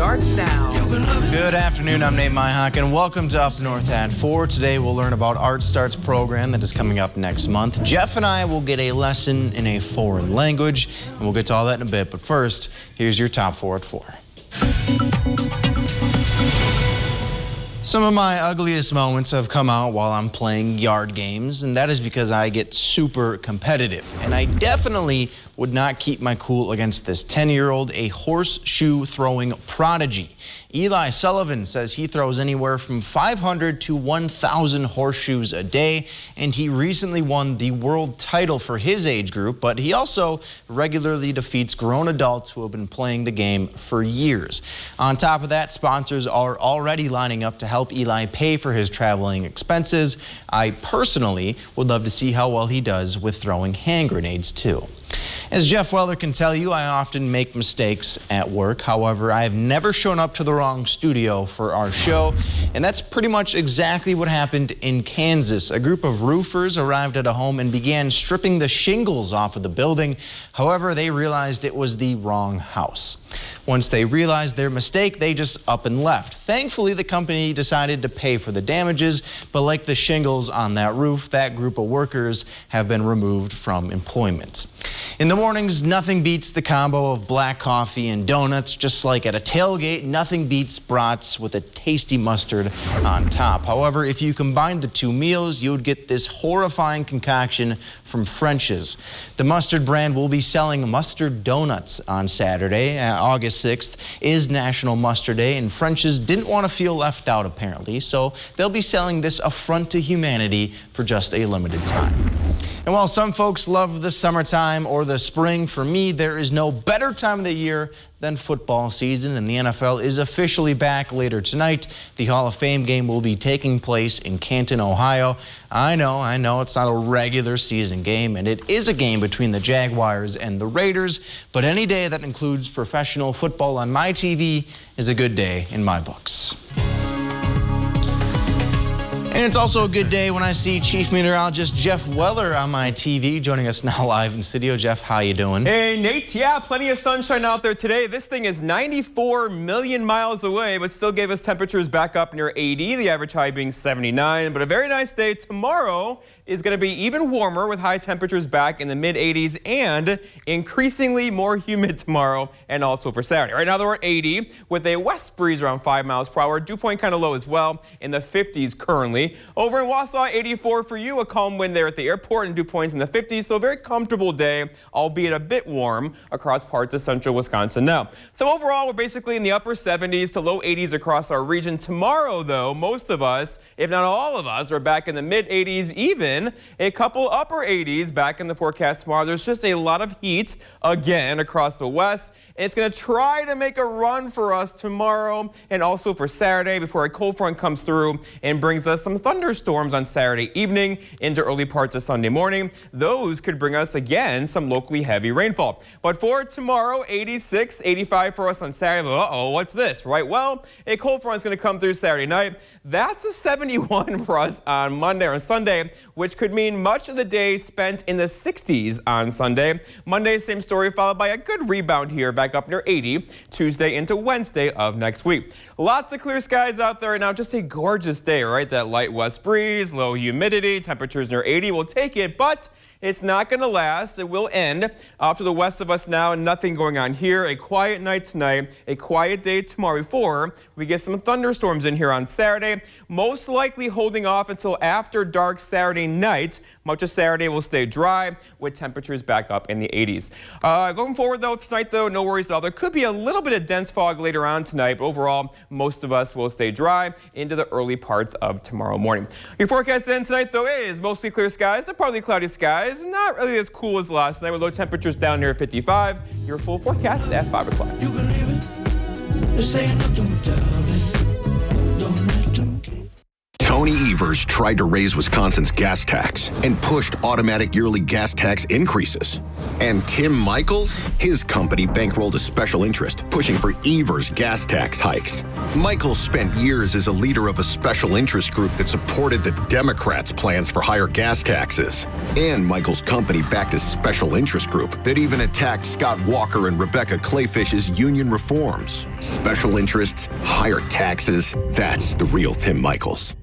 starts now. Good afternoon, I'm Nate Myhock, and welcome to Up North at 4. Today we'll learn about Art Starts program that is coming up next month. Jeff and I will get a lesson in a foreign language, and we'll get to all that in a bit. But first, here's your top 4 at 4. Some of my ugliest moments have come out while I'm playing yard games, and that is because I get super competitive. And I definitely would not keep my cool against this 10-year-old, a horseshoe throwing prodigy. Eli Sullivan says he throws anywhere from 500 to 1,000 horseshoes a day, and he recently won the world title for his age group, but he also regularly defeats grown adults who have been playing the game for years. On top of that, sponsors are already lining up to help Eli pay for his traveling expenses. I personally would love to see how well he does with throwing hand grenades too. As Jeff Weller can tell you, I often make mistakes at work. However, I have never shown up to the wrong studio for our show, and that's pretty much exactly what happened in Kansas. A group of roofers arrived at a home and began stripping the shingles off of the building. However, they realized it was the wrong house. Once they realized their mistake, they just up and left. Thankfully, the company decided to pay for the damages, but like the shingles on that roof, that group of workers have been removed from employment. In the mornings, nothing beats the combo of black coffee and donuts. Just like at a tailgate, nothing beats brats with a tasty mustard on top. However, if you combine the two meals, you would get this horrifying concoction from French's. The mustard brand will be selling mustard donuts on Saturday. August 6th is National Mustard Day, and French's didn't want to feel left out apparently, so they'll be selling this affront to humanity for just a limited time. And while some folks love the summertime or the spring, for me, there is no better time of the year than football season, and the NFL is officially back later tonight. The Hall of Fame game will be taking place in Canton, Ohio. I know, it's not a regular season game, and it is a game between the Jaguars and the Raiders, but any day that includes professional football on my TV is a good day in my books. And it's also a good day when I see Chief Meteorologist Jeff Weller on my TV, joining us now live in studio. Jeff, how you doing? Hey, Nate. Yeah, plenty of sunshine out there today. This thing is 94 million miles away, but still gave us temperatures back up near 80, the average high being 79. But a very nice day. Tomorrow is going to be even warmer with high temperatures back in the mid-80s and increasingly more humid tomorrow and also for Saturday. Right now, we're at 80 with a west breeze around 5 miles per hour. Dew point kind of low as well in the 50s currently. Over in Wausau, 84 for you, a calm wind there at the airport and dew points in the 50s, so a very comfortable day, albeit a bit warm across parts of central Wisconsin now. So overall, we're basically in the upper 70s to low 80s across our region. Tomorrow, though, most of us, if not all of us, are back in the mid-80s, even a couple upper 80s back in the forecast tomorrow. There's just a lot of heat again across the west. It's going to try to make a run for us tomorrow and also for Saturday before a cold front comes through and brings us some thunderstorms on Saturday evening into early parts of Sunday morning. Those could bring us again some locally heavy rainfall. But for tomorrow, 86, 85 for us on Saturday. Uh-oh, what's this? Right, well, a cold front is going to come through Saturday night. That's a 71 for us on Monday or Sunday, which could mean much of the day spent in the 60s on Sunday. Monday, same story, followed by a good rebound here back up near 80 Tuesday into Wednesday of next week. Lots of clear skies out there right now. Just a gorgeous day, right? That light west breeze, low humidity, temperatures near 80. We'll take it, but it's not going to last. It will end off to the west of us now. Nothing going on here. A quiet night tonight, a quiet day tomorrow before we get some thunderstorms in here on Saturday. Most likely holding off until after dark Saturday night. Much of Saturday will stay dry with temperatures back up in the 80s. Going forward, though, tonight, though, no worries at all. There could be a little bit of dense fog later on tonight, but overall, most of us will stay dry into the early parts of tomorrow morning. Your forecast then tonight, though, is mostly clear skies and partly cloudy skies. Not really as cool as last night with low temperatures down near 55. Your full forecast at 5 o'clock. You can leave it. Just say nothing without it. Don't let them Tony Evers tried to raise Wisconsin's gas tax and pushed automatic yearly gas tax increases. And Tim Michaels, his company bankrolled a special interest, pushing for Evers' gas tax hikes. Michaels spent years as a leader of a special interest group that supported the Democrats' plans for higher gas taxes. And Michaels' company backed a special interest group that even attacked Scott Walker and Rebekah Clayfish's union reforms. Special interests, higher taxes, that's the real Tim Michaels.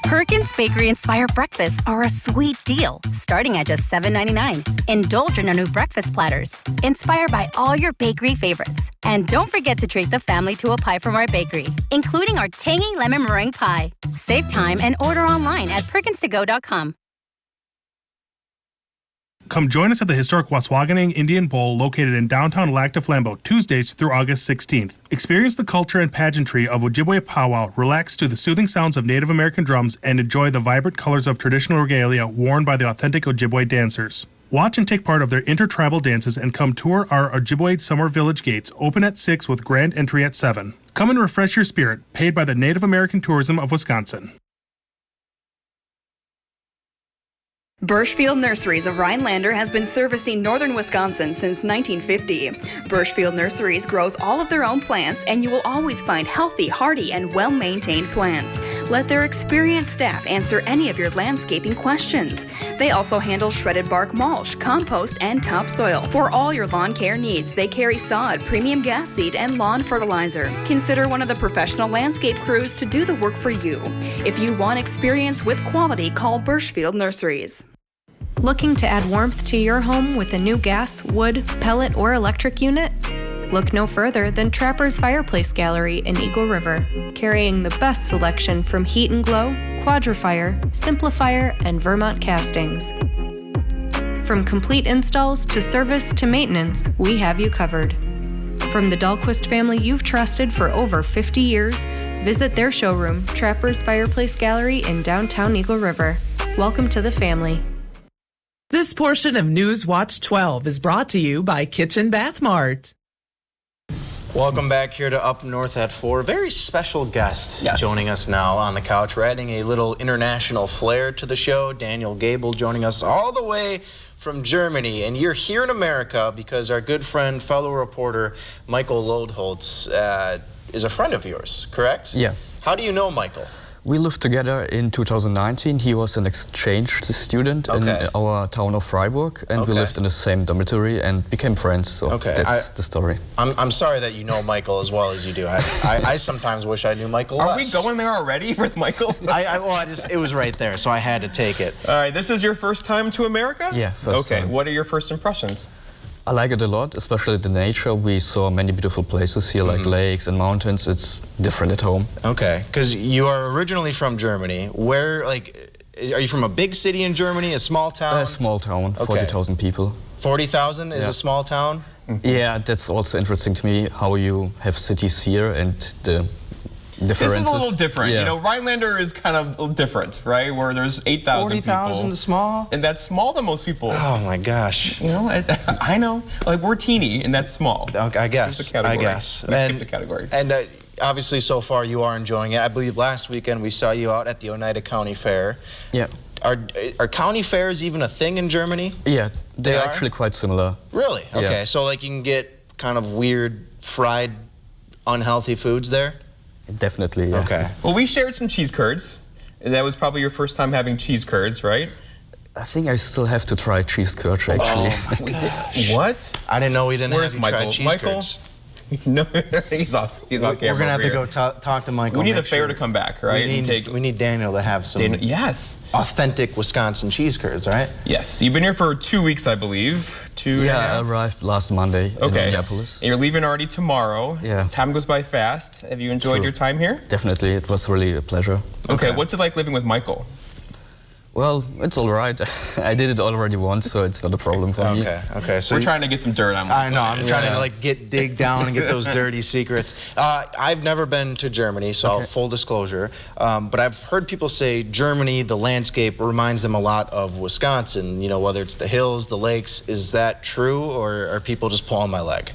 Perkins Bakery-inspired breakfasts are a sweet deal, starting at just $7.99. Indulge in our new breakfast platters, inspired by all your bakery favorites. And don't forget to treat the family to a pie from our bakery, including our tangy lemon meringue pie. Save time and order online at perkinstogo.com. Come join us at the historic Waswaganing Indian Bowl located in downtown Lac-du-Flambeau, Tuesdays through August 16th. Experience the culture and pageantry of Ojibwe powwow, relax to the soothing sounds of Native American drums, and enjoy the vibrant colors of traditional regalia worn by the authentic Ojibwe dancers. Watch and take part of their intertribal dances and come tour our Ojibwe Summer Village gates, open at 6 with grand entry at 7. Come and refresh your spirit, paid by the Native American Tourism of Wisconsin. Birchfield Nurseries of Rhinelander has been servicing northern Wisconsin since 1950. Birchfield Nurseries grows all of their own plants, and you will always find healthy, hardy, and well-maintained plants. Let their experienced staff answer any of your landscaping questions. They also handle shredded bark mulch, compost, and topsoil. For all your lawn care needs, they carry sod, premium gas seed, and lawn fertilizer. Consider one of the professional landscape crews to do the work for you. If you want experience with quality, call Birchfield Nurseries. Looking to add warmth to your home with a new gas, wood, pellet, or electric unit? Look no further than Trapper's Fireplace Gallery in Eagle River, carrying the best selection from Heat and Glow, Quadrifire, Simplifier, and Vermont castings. From complete installs to service to maintenance, we have you covered. From the Dahlquist family you've trusted for over 50 years, visit their showroom, Trapper's Fireplace Gallery in downtown Eagle River. Welcome to the family. This portion of News Watch 12 is brought to you by Kitchen Bath Mart. Welcome back here to Up North at 4. Very special guest joining us now on the couch. We're adding a little international flair to the show. Daniel Gable joining us all the way from Germany. And you're here in America because our good friend, fellow reporter, Michael Lodholtz is a friend of yours, correct? Yeah. How do you know Michael? We lived together in 2019. He was an exchange student in our town of Freiburg, and we lived in the same dormitory and became friends. So that's the story. I'm sorry that you know Michael as well as you do. I sometimes wish I knew Michael less. Are we going there already with Michael? It was right there, so I had to take it. All right, this is your first time to America? Yeah, first time. What are your first impressions? I like it a lot, especially the nature. We saw many beautiful places here, like lakes and mountains. It's different at home. Okay, because you are originally from Germany. Where, are you from a big city in Germany, a small town? A small town, 40,000 people. 40,000 is a small town? Yeah, that's also interesting to me, how you have cities here and the differences. This is a little different. You know, Rhinelander is kind of different, right? Where there's 8,000 people. 40,000 is small? And that's small to most people. Oh my gosh. You know, I know. Like, we're teeny and that's small. I guess. We skipped the category. And obviously so far you are enjoying it. I believe last weekend we saw you out at the Oneida County Fair. Yeah. Are county fairs even a thing in Germany? Yeah, they're actually quite similar. Really? Okay, so like you can get kind of weird, fried, unhealthy foods there? Definitely, yeah. Okay. Well, we shared some cheese curds. And that was probably your first time having cheese curds, right? I think I still have to try cheese curds, actually. Oh, my gosh. What? I didn't know we didn't have you try cheese curds. No, he's off camera. We're going to have to go talk to Michael. We need the fair to come back, right? We need Daniel to have some authentic Wisconsin cheese curds, right? Yes. You've been here for 2 weeks, I believe. I arrived last Monday in Minneapolis. And you're leaving already tomorrow. Yeah. Time goes by fast. Have you enjoyed your time here? Definitely. It was really a pleasure. Okay. What's it like living with Michael? Well, it's all right. I did it already once, so it's not a problem for me. Okay. So we're trying to get some dirt on. I know. I'm trying to like dig down and get those dirty secrets. I've never been to Germany, so full disclosure. But I've heard people say Germany, the landscape reminds them a lot of Wisconsin. You know, whether it's the hills, the lakes. Is that true, or are people just pulling my leg?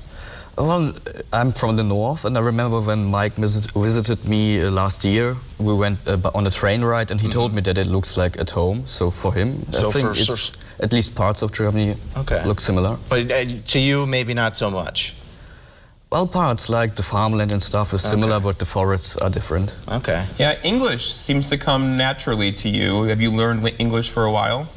Well, I'm from the north, and I remember when Mike visited me last year, we went on a train ride, and he told me that it looks like at home. So for him, I think it's at least parts of Germany look similar. But to you, maybe not so much. Well, parts like the farmland and stuff is similar, but the forests are different. Okay. Yeah, English seems to come naturally to you. Have you learned English for a while?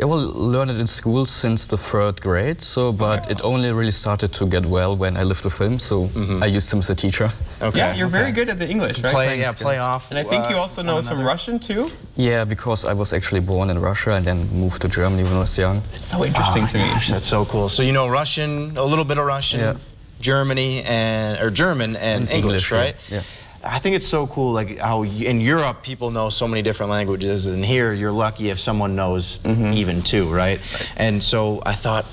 I will learn it in school since the 3rd grade, but it only really started to get well when I lived with him, so I used him as a teacher. Yeah, you're very good at the English, right? Play off. And I think you also know some Russian, too? Yeah, because I was actually born in Russia and then moved to Germany when I was young. It's so interesting to me. That's so cool. So you know Russian, a little bit of Russian, German and English, right? Yeah. I think it's so cool, like how in Europe people know so many different languages, and here you're lucky if someone knows even 2, right? And so I thought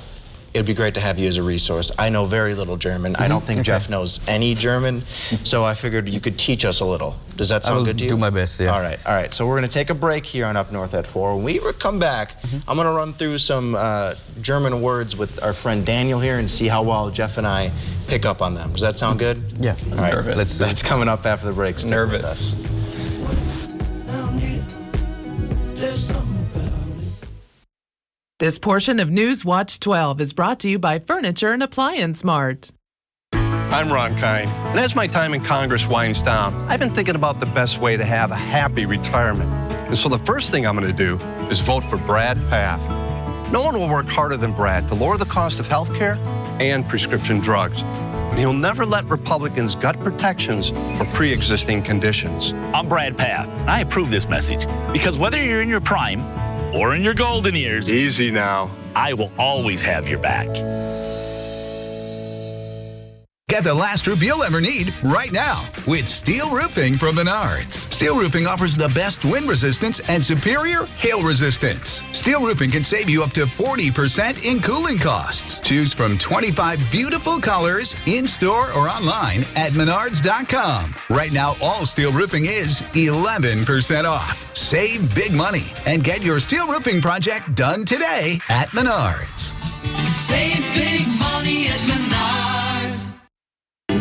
it'd be great to have you as a resource. I know very little German. I don't think Jeff knows any German, so I figured you could teach us a little. Does that sound good to you? I will do my best, yeah. All right. So we're going to take a break here on Up North at 4. When we come back, I'm going to run through some German words with our friend Daniel here and see how well Jeff and I pick up on them. Does that sound good? Yeah. All right. Nervous. That's coming up after the break. Stay with us. This portion of News Watch 12 is brought to you by Furniture and Appliance Mart. I'm Ron Kine, and as my time in Congress winds down, I've been thinking about the best way to have a happy retirement. And so the first thing I'm going to do is vote for Brad Path. No one will work harder than Brad to lower the cost of health care and prescription drugs. And he'll never let Republicans gut protections for pre-existing conditions. I'm Brad Path. I approve this message because whether you're in your prime or in your golden years, Easy now. I will always have your back. Get the last roof you'll ever need right now with Steel Roofing from Menards. Steel Roofing offers the best wind resistance and superior hail resistance. Steel Roofing can save you up to 40% in cooling costs. Choose from 25 beautiful colors in-store or online at Menards.com. Right now, all Steel Roofing is 11% off. Save big money and get your steel roofing project done today at Menards. Save big money at Menards.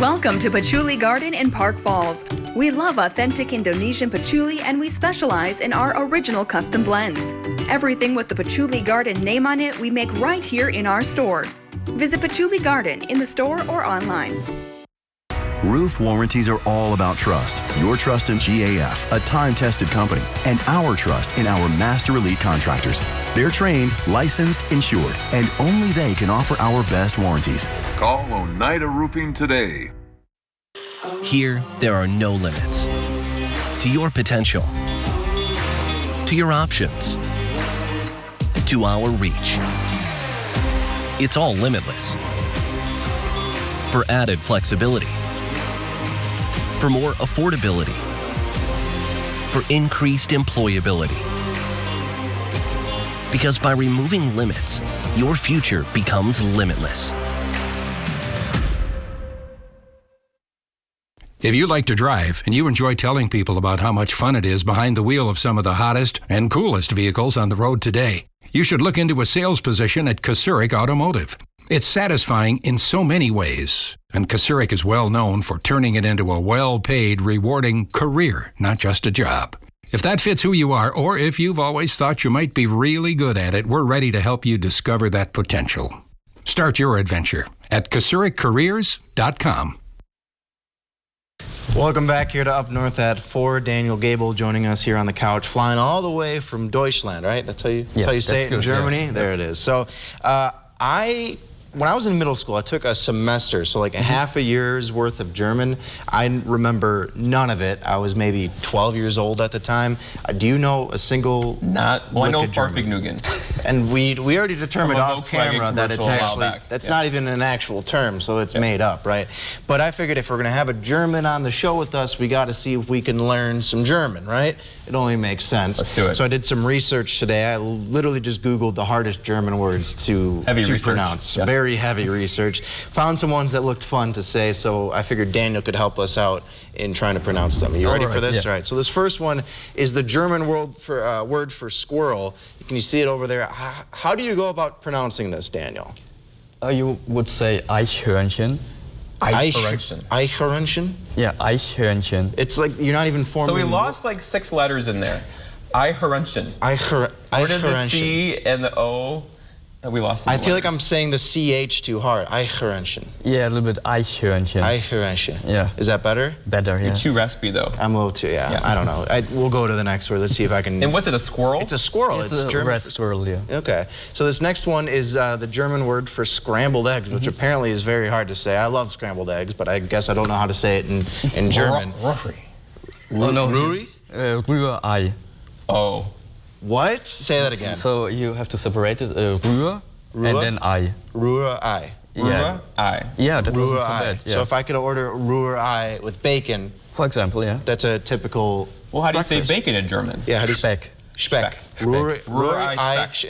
Welcome to Patchouli Garden in Park Falls. We love authentic Indonesian patchouli, and we specialize in our original custom blends. Everything with the Patchouli Garden name on it we make right here in our store. Visit Patchouli Garden in the store or online. Roof warranties are all about trust. Your trust in GAF, a time-tested company, and our trust in our master elite contractors. They're trained, licensed, insured, and only they can offer our best warranties. Call Oneida Roofing today. Here, there are no limits to your potential, to your options, to our reach. It's all limitless. For added flexibility, for more affordability, for increased employability. Because by removing limits, your future becomes limitless. If you like to drive and you enjoy telling people about how much fun it is behind the wheel of some of the hottest and coolest vehicles on the road today, you should look into a sales position at Karasik Automotive. It's satisfying in so many ways, and Karasik is well known for turning it into a well-paid, rewarding career, not just a job. If that fits who you are, or if you've always thought you might be really good at it, we're ready to help you discover that potential. Start your adventure at KarasikCareers.com. Welcome back here to Up North at 4. Daniel Gable joining us here on the couch, flying all the way from Deutschland, right? That's how you say it in Germany? Yeah. There it is. So I when I was in middle school, I took a semester, so like a half a year's worth of German. I remember none of it. I was maybe 12 years old at the time. Do you know a single Well, I know German? Farfignugan. And we already determined off camera that it's actually, that's not even an actual term, so it's made up, right? But I figured if we're going to have a German on the show with us, we got to see if we can learn some German, right? It only makes sense. Let's do it. So I did some research today. I literally just Googled the hardest German words to pronounce. Yeah. Very heavy research. Found some ones that looked fun to say, so I figured Daniel could help us out in trying to pronounce them. Are you ready for this? Yeah. All right. So this first one is the German word for squirrel. Can you see it over there? How do you go about pronouncing this, Daniel? You would say Eichhörnchen. Eichhörnchen? Yeah, Eichhörnchen. It's like you're not even forming. So we lost like 6 letters in there. Eichhörnchen. Where did the C and the O? We lost some I feel letters. like I'm saying the CH too hard. Eichhörnchen. Yeah, a little bit Eichhörnchen. Eichhörnchen. Yeah. Is that better? Better, yeah. You're too raspy though. I'm a little too, yeah. I don't know. We'll go to the next word. Let's see if I can. And what's it, a squirrel? It's a squirrel. It's a German red squirrel, yeah. Okay. So this next one is the German word for scrambled eggs, which apparently is very hard to say. I love scrambled eggs, but I guess I don't know how to say it in German. Oh, no. Rührei? Rührei. Oh. What? Say that again. So you have to separate it, Rühr, and then Ei. Rührei. Yeah. Rührei. Yeah, that wasn't so Rührei. bad. Yeah. So if I could order Rührei with bacon, for example, yeah. that's a typical. Well, how do you breakfast. say bacon in German? Yeah, how do you Speck. Speck. Speck. Rührei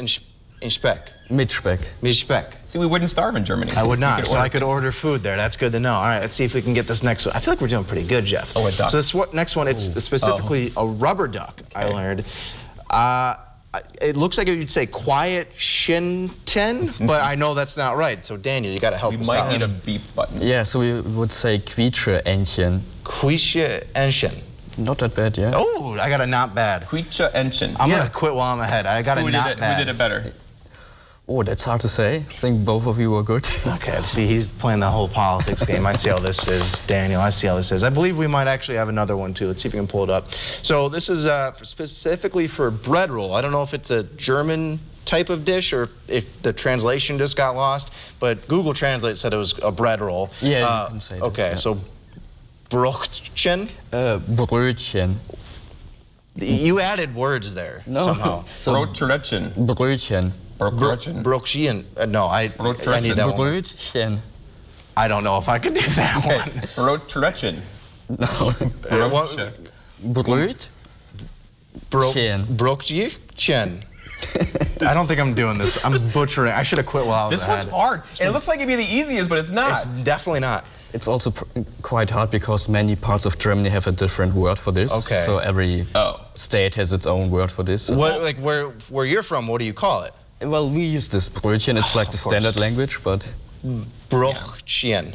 in Speck. Mit Speck. Mit Speck. See, we wouldn't starve in Germany. I would not, so I could things. order food there. That's good to know. All right, let's see if we can get this next one. I feel like we're doing pretty good, Jeff. Oh, a duck. So this next one, it's specifically a rubber duck, I learned. It looks like you'd say quiet shinten, but I know that's not right. So Daniel, you got to help us out. We might need a beep button. Yeah, so we would say Quietsche-Entchen. Quietsche-Entchen. Not that bad, yeah. Oh, I got a not bad. Quietsche-Entchen. I'm going to quit while I'm ahead. I got a not bad. Who did it better? Oh, that's hard to say. I think both of you were good. Okay, see, he's playing the whole politics game. I see how this is, Daniel. I see how this is. I believe we might actually have another one, too. Let's see if we can pull it up. So this is specifically for bread roll. I don't know if it's a German type of dish or if the translation just got lost, but Google Translate said it was a bread roll. Yeah, you can say this, okay, yeah. so Brötchen? Brötchen. You added words there somehow. Brötchen. Brötchen. Brötchen. Brötchen. No, I need that one. Brötchen. I don't know if I could do that one. Brötchen. No. Bröt. Brötchen. I don't think I'm doing this. I'm butchering. I should have quit while I was This one's hard. And it looks like it'd be the easiest, but it's not. It's definitely not. It's also quite hard because many parts of Germany have a different word for this. Okay. So every state has its own word for this. What, like where you're from, what do you call it? Well, we use this Brötchen. It's like the standard language, but... Brötchen.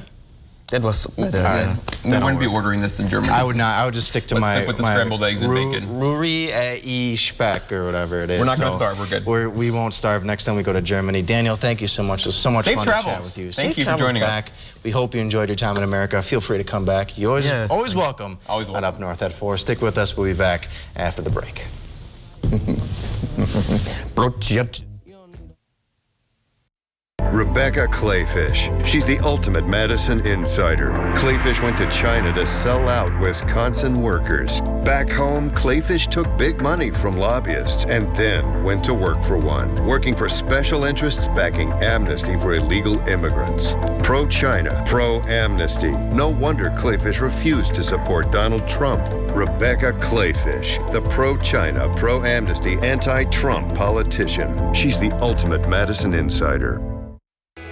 That was better, yeah. We wouldn't be ordering this in Germany. I would not. I would just stick to Let's stick with the scrambled eggs and bacon. Rührei Speck or whatever it is. We're not going to starve. We're good. We won't starve next time we go to Germany. Daniel, thank you so much. It was so much fun to chat with you. Thank you for joining us. We hope you enjoyed your time in America. Feel free to come back. You're always welcome. Always welcome. At Up North at 4. Stick with us. We'll be back after the break. Rebekah Clayfish. She's the ultimate Madison insider. Clayfish went to China to sell out Wisconsin workers. Back home, Clayfish took big money from lobbyists and then went to work for one, working for special interests backing amnesty for illegal immigrants. Pro-China, pro-amnesty. No wonder Clayfish refused to support Donald Trump. Rebekah Clayfish, the pro-China, pro-amnesty, anti-Trump politician. She's the ultimate Madison insider.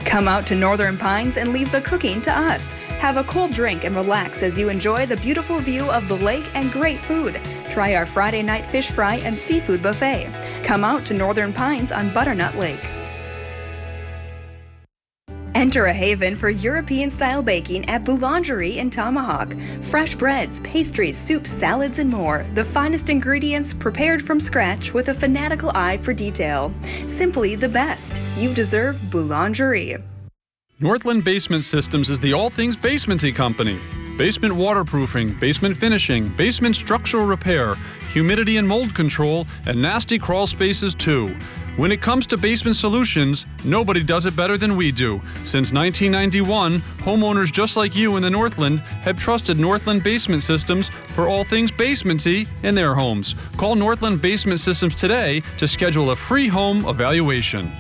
Come out to Northern Pines and leave the cooking to us. Have a cold drink and relax as you enjoy the beautiful view of the lake and great food. Try our Friday night fish fry and seafood buffet. Come out to Northern Pines on Butternut Lake. Enter a haven for European-style baking at Boulangerie in Tomahawk. Fresh breads, pastries, soups, salads, and more. The finest ingredients prepared from scratch with a fanatical eye for detail. Simply the best. You deserve Boulangerie. Northland Basement Systems is the all things basementy company. Basement waterproofing, basement finishing, basement structural repair, humidity and mold control, and nasty crawl spaces too. When it comes to basement solutions, nobody does it better than we do. Since 1991, homeowners just like you in the Northland have trusted Northland Basement Systems for all things basementy in their homes. Call Northland Basement Systems today to schedule a free home evaluation.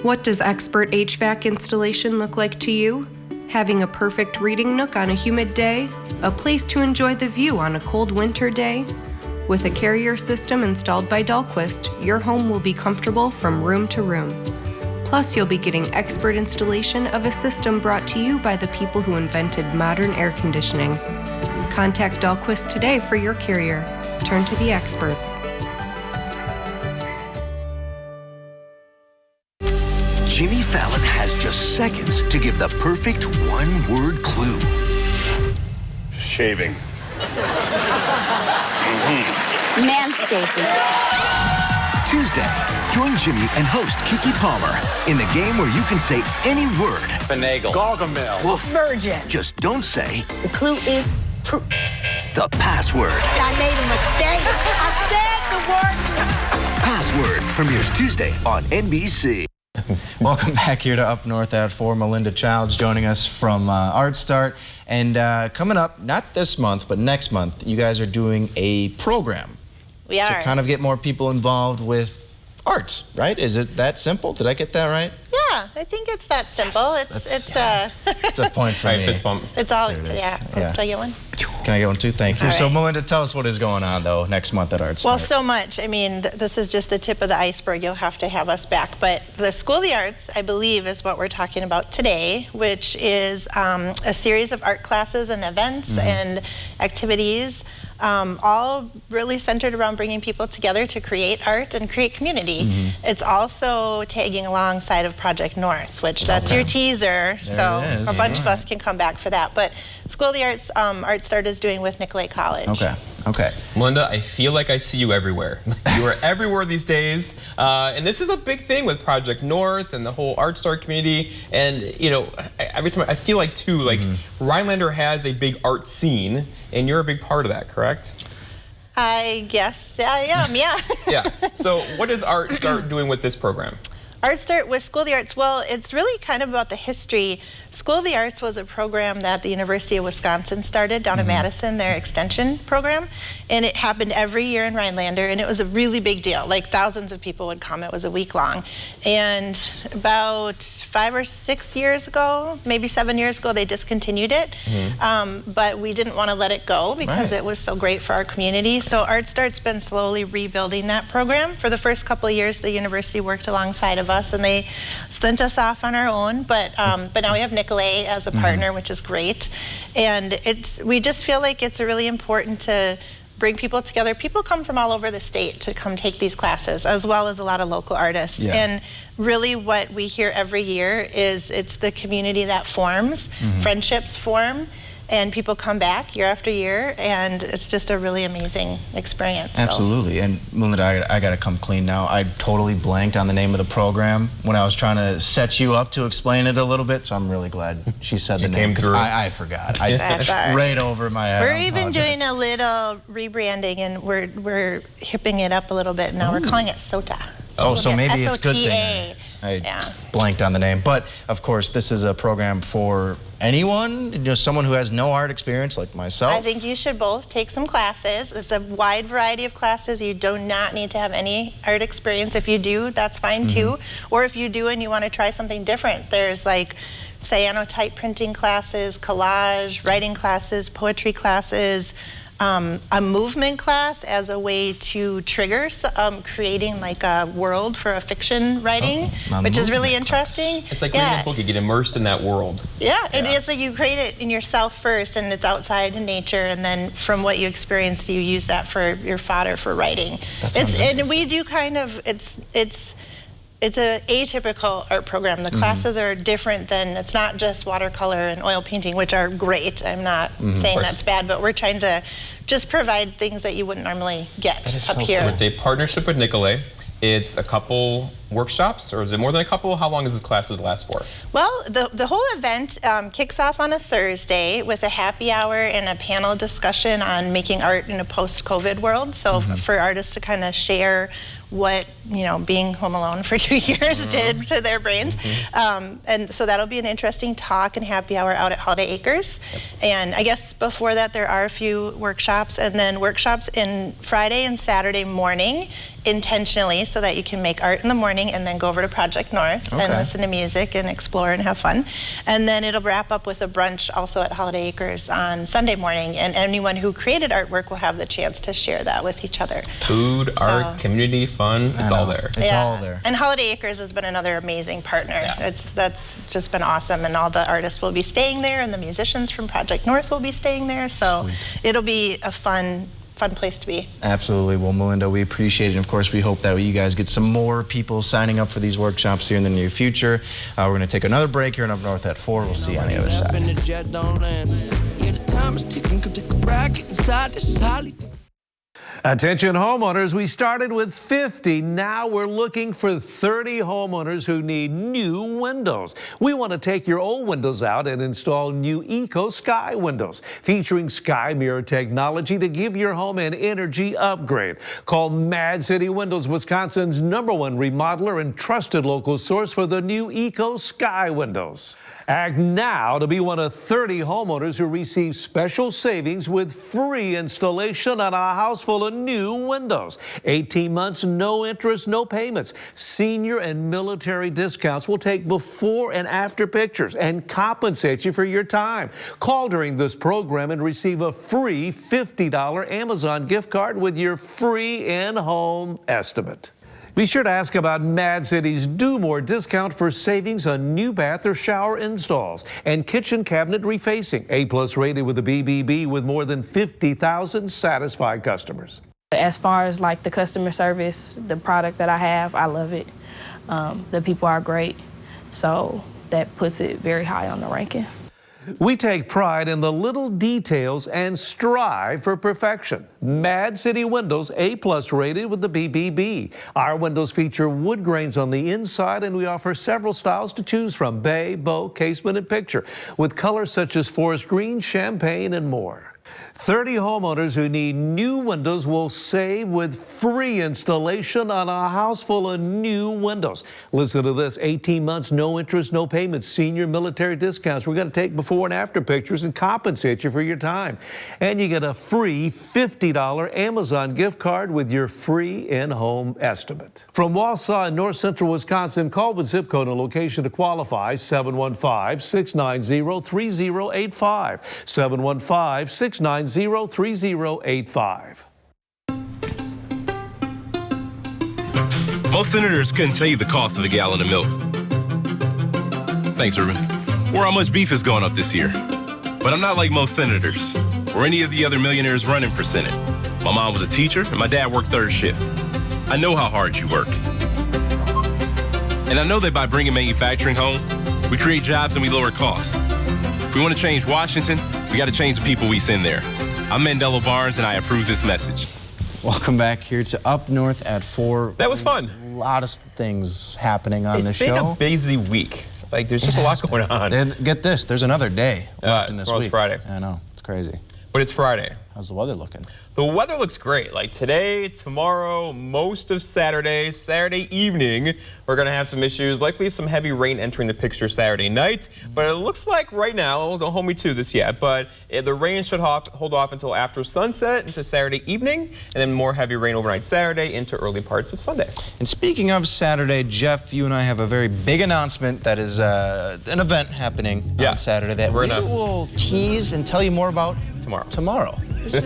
What does expert HVAC installation look like to you? Having a perfect reading nook on a humid day? A place to enjoy the view on a cold winter day? With a carrier system installed by Dahlquist, your home will be comfortable from room to room. Plus, you'll be getting expert installation of a system brought to you by the people who invented modern air conditioning. Contact Dahlquist today for your carrier. Turn to the experts. Jimmy Fallon has just seconds to give the perfect one-word clue. Shaving. Manscaping. Tuesday, join Jimmy and host Kiki Palmer in the game where you can say any word. Finagle. Gargamel. Woof. Virgin. Just don't say The clue is the password. I made a mistake. I said the word. Password premieres Tuesday on NBC. Welcome back here to Up North at 4. Melinda Childs joining us from Art Start. And coming up, not this month, but next month, you guys are doing a program. We are. To kind of get more people involved with arts, right? Is it that simple? Did I get that right? Yeah, I think it's that simple. It's a point for me. Fist bump. It's all, There it is. yeah. Yeah. Can I get one? Can I get one too? Thank you. All So right. Melinda, tell us what is going on though next month at Art Well, Start. so much. I mean, this is just the tip of the iceberg. You'll have to have us back. But the School of the Arts, I believe, is what we're talking about today, which is a series of art classes and events and activities, all really centered around bringing people together to create art and create community. It's also tagging alongside of Project North, which that's your teaser. So it is. a bunch of us can come back for that. But School of the Arts, Art Start is doing with Nicolay College. Okay. Melinda, I feel like I see you everywhere. You are everywhere these days. And this is a big thing with Project North and the whole Art Start community. And, you know, every time I feel like, too, like Rhinelander has a big art scene, and you're a big part of that, correct? I guess I am, yeah. Yeah. So what is Art Start doing with this program? Art Start with School of the Arts, well, it's really kind of about the history. School of the Arts was a program that the University of Wisconsin started down in Madison, their extension program, and it happened every year in Rhinelander, and it was a really big deal. Like thousands of people would come. It was a week long. And about 5 or 6 years ago, maybe 7 years ago, they discontinued it. But we didn't want to let it go because it was so great for our community. So Art Start's been slowly rebuilding that program. For the first couple of years, the university worked alongside of us, and they sent us off on our own. But now we have Nicolay as a partner, which is great. And we just feel like it's really important to bring people together. People come from all over the state to come take these classes, as well as a lot of local artists. Yeah. And really what we hear every year is it's the community that forms, friendships form, and people come back year after year, and it's just a really amazing experience. so. Absolutely. And Melinda, I got to come clean now. I totally blanked on the name of the program when I was trying to set you up to explain it a little bit, so I'm really glad she said the name, because I forgot. That's all right. Right over my head. We're I even apologize. doing a little rebranding, and we're hipping it up a little bit. Now we're calling it SOTA. Oh, so Yes, maybe it's a good thing SOTA. I blanked on the name. But, of course, this is a program for anyone, you know, someone who has no art experience like myself. I think you should both take some classes. It's a wide variety of classes. You do not need to have any art experience. If you do, that's fine too. Or if you do and you want to try something different, there's like cyanotype printing classes, collage, writing classes, poetry classes, a movement class as a way to trigger creating like a world for a fiction writing, which is really interesting. It's like reading a book. You get immersed in that world. Yeah, it is like you create it in yourself first, and it's outside in nature, and then from what you experience, you use that for your fodder for writing. And we do kind of it's an atypical art program. The classes are different than, it's not just watercolor and oil painting, which are great. I'm not saying that's bad, but we're trying to just provide things that you wouldn't normally get up here. So it's a partnership with Nicolay. It's a couple workshops, or is it more than a couple? How long does this classes last for? Well, the whole event kicks off on a Thursday with a happy hour and a panel discussion on making art in a post-COVID world. So for artists to kind of share what, being home alone for 2 years did to their brains. And so that'll be an interesting talk and happy hour out at Holiday Acres. And I guess before that, there are a few workshops, and then workshops in Friday and Saturday morning intentionally, so that you can make art in the morning and then go over to Project North and listen to music and explore and have fun. And then it'll wrap up with a brunch also at Holiday Acres on Sunday morning, and anyone who created artwork will have the chance to share that with each other. Food, art, community, fun, it's all there. It's all there. And Holiday Acres has been another amazing partner. That's just been awesome, and all the artists will be staying there, and the musicians from Project North will be staying there, so it'll be a fun place to be. Absolutely. Well, Melinda, we appreciate it. And of course, we hope that you guys get some more people signing up for these workshops here in the near future. We're going to take another break here in Up North at 4. We'll see you on the other side. Attention homeowners, we started with 50. Now we're looking for 30 homeowners who need new windows. We want to take your old windows out and install new Eco Sky windows, featuring Sky Mirror technology to give your home an energy upgrade. Call Mad City Windows, Wisconsin's #1 remodeler and trusted local source for the new Eco Sky windows. Act now to be one of 30 homeowners who receive special savings with free installation on a house full of new windows. 18 months, no interest, no payments. Senior and military discounts will take before and after pictures and compensate you for your time. Call during this program and receive a free $50 Amazon gift card with your free in-home estimate. Be sure to ask about Mad City's Do More discount for savings on new bath or shower installs and kitchen cabinet refacing. A+ rated with a BBB with more than 50,000 satisfied customers. As far as like the customer service, the product that I have, I love it. The people are great, so that puts it very high on the ranking. We take pride in the little details and strive for perfection. Mad City Windows, A+ rated with the BBB. Our windows feature wood grains on the inside, and we offer several styles to choose from: bay, bow, casement, and picture, with colors such as forest green, champagne, and more. 30 homeowners who need new windows will save with free installation on a house full of new windows. Listen to this: 18 months, no interest, no payments, senior military discounts. We're going to take before and after pictures and compensate you for your time. And you get a free $50 Amazon gift card with your free in-home estimate. From Wausau in north central Wisconsin, call with zip code and location to qualify: 715-690-3085. 715-690-3085. Most senators couldn't tell you the cost of a gallon of milk. Thanks, Ruben. Or how much beef has gone up this year. But I'm not like most senators or any of the other millionaires running for Senate. My mom was a teacher and my dad worked third shift. I know how hard you work. And I know that by bringing manufacturing home, we create jobs and we lower costs. If we want to change Washington, we got to change the people we send there. I'm Mandela Barnes, and I approve this message. Welcome back here to Up North at 4. That was fun. A lot of things happening on the show. It's been a busy week. Like, there's just a lot going on. And get this, there's another day left in this week. Friday. I know, it's crazy. But it's Friday. How's the weather looking? The weather looks great. Like today, tomorrow, most of Saturday evening, we're going to have some issues. Likely some heavy rain entering the picture Saturday night. But it looks like right now, don't hold me to this yet, but the rain should hold off until after sunset into Saturday evening, and then more heavy rain overnight Saturday into early parts of Sunday. And speaking of Saturday, Jeff, you and I have a very big announcement that is an event happening on Saturday that we will tease and tell you more about tomorrow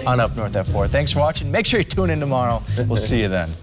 on Up North at 4. Thanks for watching. Make sure you tune in tomorrow. We'll see you then.